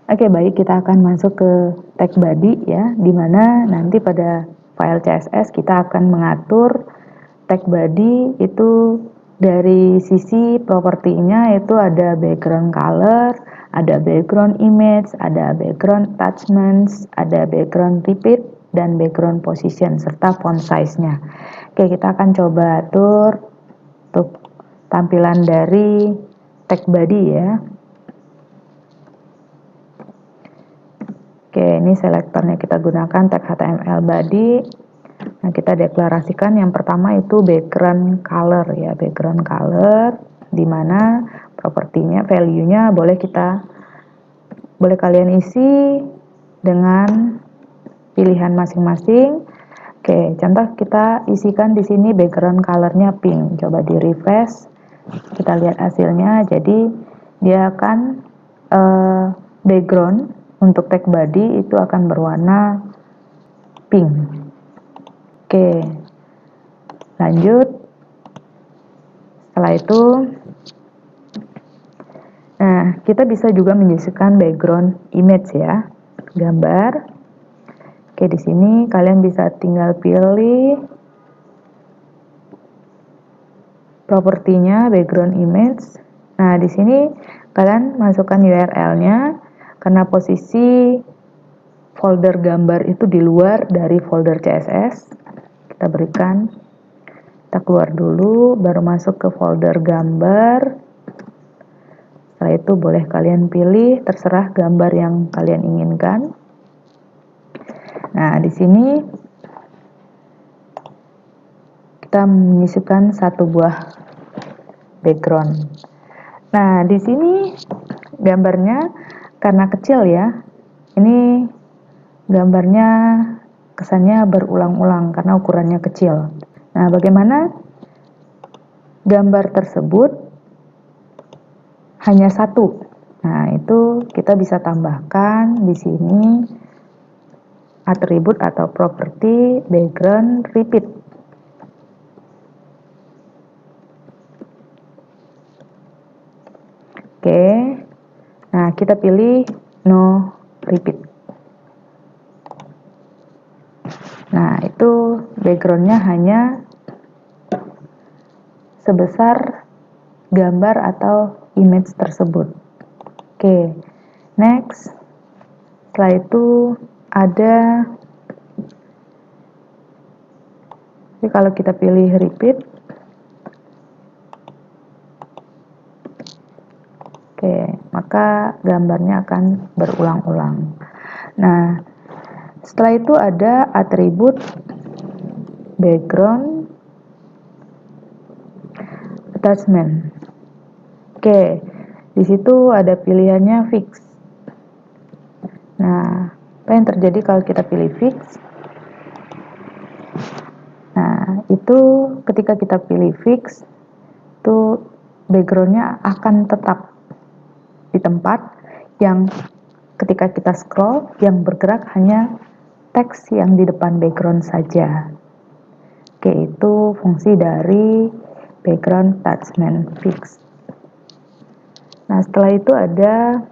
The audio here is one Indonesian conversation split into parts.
Oke, baik, kita akan masuk ke tag body ya, dimana nanti pada file CSS kita akan mengatur tag body itu dari sisi propertinya, itu ada background color, ada background image, ada background attachments, ada background repeat, dan background position, serta font size-nya. Oke, kita akan coba atur untuk tampilan dari tag body ya. Oke, ini selektornya kita gunakan tag HTML body. Nah, kita deklarasikan yang pertama itu background color ya, background color, dimana propertinya, value-nya boleh kalian isi dengan pilihan masing-masing. Oke, contoh kita isikan di sini background color-nya pink. Coba di refresh, kita lihat hasilnya. Jadi dia akan background untuk tag body itu akan berwarna pink. Oke, lanjut. Setelah itu, nah, kita bisa juga menyisipkan background image ya, gambar. Oke, di sini kalian bisa tinggal pilih propertinya background image. Nah, di sini kalian masukkan URL-nya karena posisi folder gambar itu di luar dari folder CSS. Kita berikan, kita keluar dulu, baru masuk ke folder gambar. Setelah itu boleh kalian pilih, terserah gambar yang kalian inginkan. Nah, di sini kita menyisipkan satu buah background. Nah, di sini gambarnya karena kecil ya, ini gambarnya kesannya berulang-ulang karena ukurannya kecil. Nah, bagaimana gambar tersebut hanya satu? Nah, itu kita bisa tambahkan di sini atribut atau properti background repeat. Oke, nah kita pilih no repeat. Nah, itu backgroundnya hanya sebesar gambar atau image tersebut. Oke, next. Setelah itu ada, jadi kalau kita pilih repeat, oke, maka gambarnya akan berulang-ulang. Nah, setelah itu ada atribut background attachment. Oke, di situ ada pilihannya fix. Nah, apa yang terjadi kalau kita pilih fix? Nah, itu ketika kita pilih fix, itu backgroundnya akan tetap di tempat, yang ketika kita scroll, yang bergerak hanya teks yang di depan background saja. Oke, itu fungsi dari background attachment fix. Nah, setelah itu ada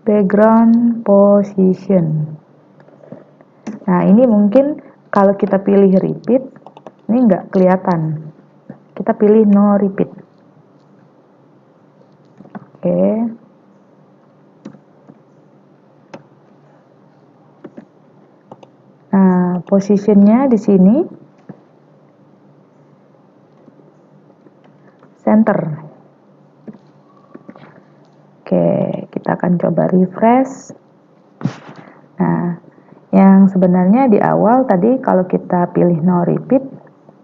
background position. Nah, ini mungkin kalau kita pilih repeat, ini nggak kelihatan. Kita pilih no repeat. Oke. Nah, positionnya di sini center. Oke, kita akan coba refresh. Nah, yang sebenarnya di awal tadi kalau kita pilih no repeat,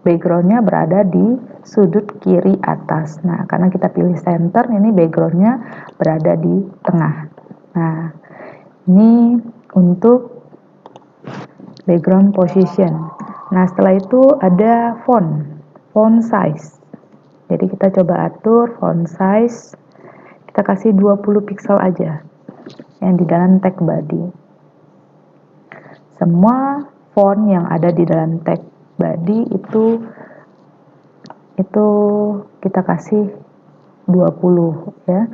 backgroundnya berada di sudut kiri atas. Nah, karena kita pilih center, ini backgroundnya berada di tengah. Nah, ini untuk background position. Nah, setelah itu ada font size. Jadi kita coba atur font size, kita kasih 20 pixel aja yang di dalam tag body. Semua font yang ada di dalam tag body itu kita kasih 20 ya.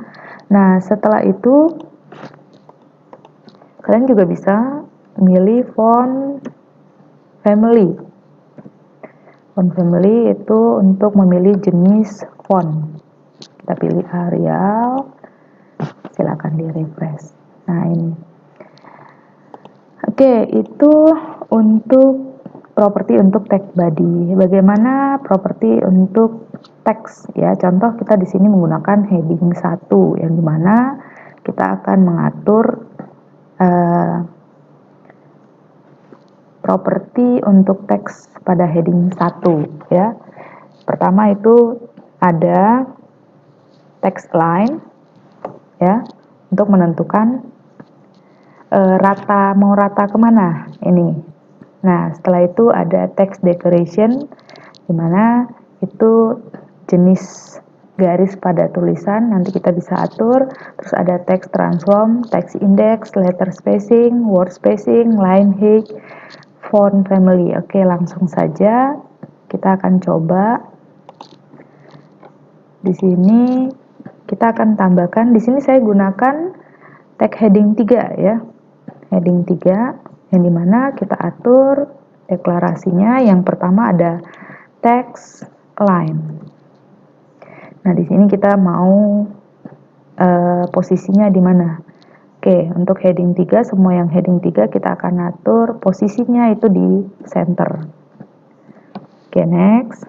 Nah, setelah itu kalian juga bisa milih font family. Font family itu untuk memilih jenis font. Kita pilih Arial, silakan di refresh. Nah, ini. Oke, itu untuk properti untuk text body. Bagaimana properti untuk teks ya? Contoh kita di sini menggunakan heading 1 yang dimana kita akan mengatur properti untuk teks pada heading 1 ya. Pertama itu ada text line ya, untuk menentukan mau rata kemana ini. Nah, setelah itu ada text decoration, dimana itu jenis garis pada tulisan, nanti kita bisa atur. Terus ada text transform, text index, letter spacing, word spacing, line height, font family. Oke, langsung saja kita akan coba. Di sini kita akan tambahkan, di sini saya gunakan tag heading 3 ya. Heading 3 yang dimana kita atur deklarasinya. Yang pertama ada text line. Nah, di sini kita mau posisinya di mana. Oke, untuk heading 3, semua yang heading 3 kita akan atur posisinya itu di center. Oke, next.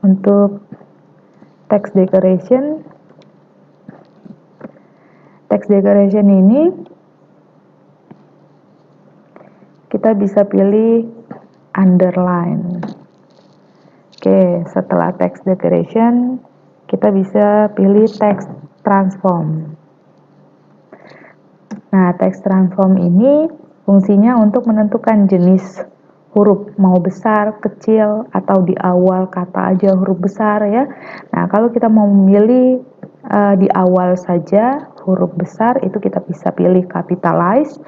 Untuk text decoration ini kita bisa pilih underline. Oke, setelah text decoration kita bisa pilih text transform. Nah, text transform ini fungsinya untuk menentukan jenis huruf, mau besar, kecil, atau di awal kata aja huruf besar ya. Nah, kalau kita mau memilih di awal saja huruf besar, itu kita bisa pilih capitalize.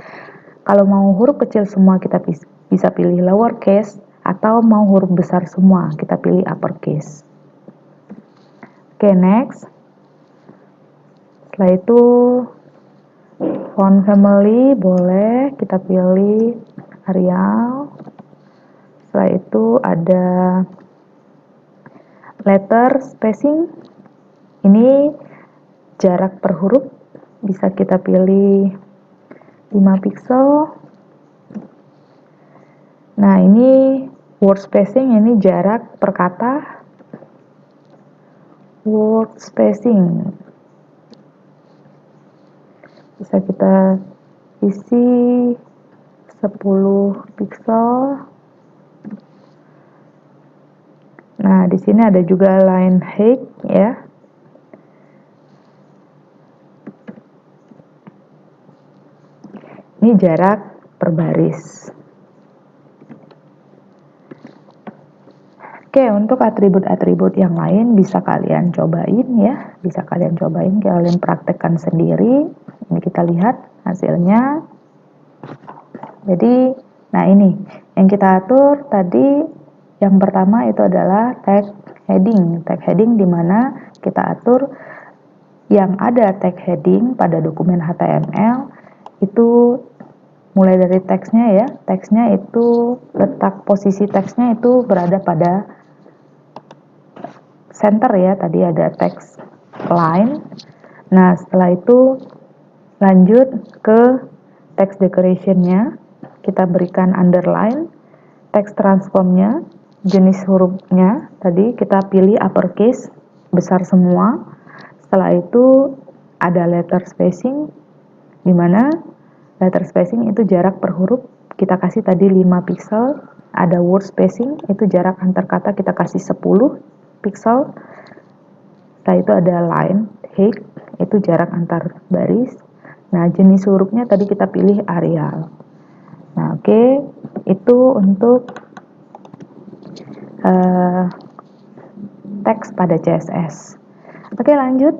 Kalau mau huruf kecil semua kita bisa pilih lowercase, atau mau huruf besar semua kita pilih uppercase. Oke, next. Setelah itu font family boleh kita pilih Arial. Setelah itu ada letter spacing. Ini jarak per huruf bisa kita pilih 5 pixel. Nah, ini word spacing, ini jarak per kata. Word spacing bisa kita isi 10 pixel. Nah, di sini ada juga line height ya. Ini jarak per baris. Oke, untuk atribut-atribut yang lain bisa kalian cobain ya, kalian praktekkan sendiri. Ini kita lihat hasilnya. Jadi, nah ini yang kita atur tadi, yang pertama itu adalah tag heading di mana kita atur yang ada tag heading pada dokumen HTML itu mulai dari teksnya ya, teksnya itu letak posisi teksnya itu berada pada center ya, tadi ada text line. Nah, setelah itu lanjut ke text decoration-nya, kita berikan underline, text transform-nya, jenis hurufnya tadi kita pilih uppercase, besar semua. Setelah itu ada letter spacing, di mana letter spacing itu jarak per huruf kita kasih tadi 5 pixel. Ada word spacing, itu jarak antar kata kita kasih 10 pixel. Setelah itu ada line height, itu jarak antar baris. Nah, jenis hurufnya tadi kita pilih Arial. Nah, oke, itu untuk teks pada CSS. Oke, lanjut.